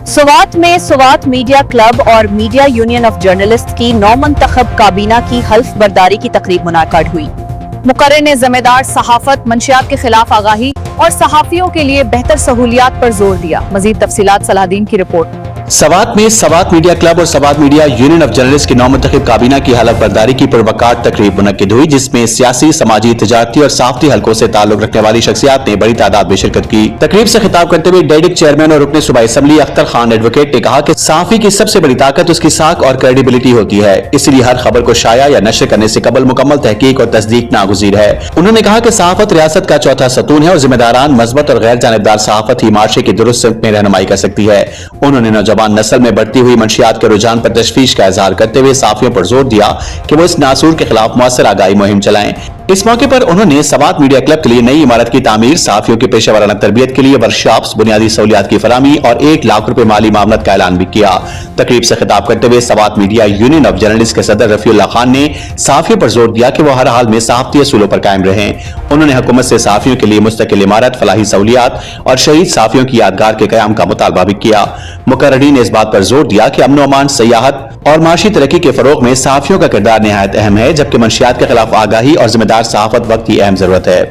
سوات میں Swat media club اور media union of journalist کی نو منتخب کابینہ کی حلف برداری کی تقریب منعقد ہوئی۔ مقرر نے ذمہ دار صحافت، منشیات کے خلاف آگاہی اور صحافیوں کے لیے بہتر سہولیات پر زور دیا۔ مزید تفصیلات صلاح الدین کی رپورٹ۔ سوات میں سوات میڈیا کلب اور Swat media union of journalist کی نو منتخب کابینہ کی حلف برداری کی پروقار تقریب منعقد ہوئی، جس میں سیاسی، سماجی، تجارتی اور صحافتی حلقوں سے تعلق رکھنے والی شخصیات نے بڑی تعداد میں شرکت کی۔ تقریب سے خطاب کرتے ہوئے ڈیڈک چیئرمین اور رکن صوبائی اسمبلی اختر خان ایڈوکیٹ نے کہا کہ صحافی کی سب سے بڑی طاقت اس کی ساکھ اور کریڈیبلٹی ہوتی ہے، اسی لیے ہر خبر کو شائع یا نشر کرنے سے قبل مکمل تحقیق اور تصدیق ناگزیر ہے۔ انہوں نے کہا کہ صحافت ریاست کا چوتھا ستون ہے اور ذمہ داران، مثبت اور غیر جانبدار صحافت ہی معاشرے کی درست سمت میں رہنمائی کر سکتی ہے۔ انہوں نے نوجوان نسل میں بڑھتی ہوئی منشیات کے رجحان پر تشویش کا اظہار کرتے ہوئے صحافیوں پر زور دیا کہ وہ اس ناسور کے خلاف مؤثر آگاہی مہم چلائیں۔ اس موقع پر انہوں نے سوات میڈیا کلب کے لیے نئی عمارت کی تعمیر، صحافیوں کی پیشہ ورانہ تربیت کے لیے ورکشاپس، بنیادی سہولیات کی فراہمی اور 1 لاکھ روپے مالی معاونت کا اعلان بھی کیا۔ تقریب سے خطاب کرتے ہوئے Swat media union of journalist کے صدر رفیع اللہ خان نے صحافیوں پر زور دیا کہ وہ ہر حال میں صحافتی اصولوں پر قائم رہیں۔ انہوں نے حکومت سے صحافیوں کے لیے مستقل عمارت، فلاحی سہولیات اور شہید صحافیوں کی یادگار کے قیام کا مطالبہ بھی کیا۔ مقررین نے اس بات پر زور دیا کہ امن و امان، سیاحت اور معاشی ترقی کے فروغ میں صحافیوں کا کردار نہایت اہم ہے، جبکہ منشیات کے خلاف آگاہی اور ذمہ دار صحافت وقت کی اہم ضرورت ہے۔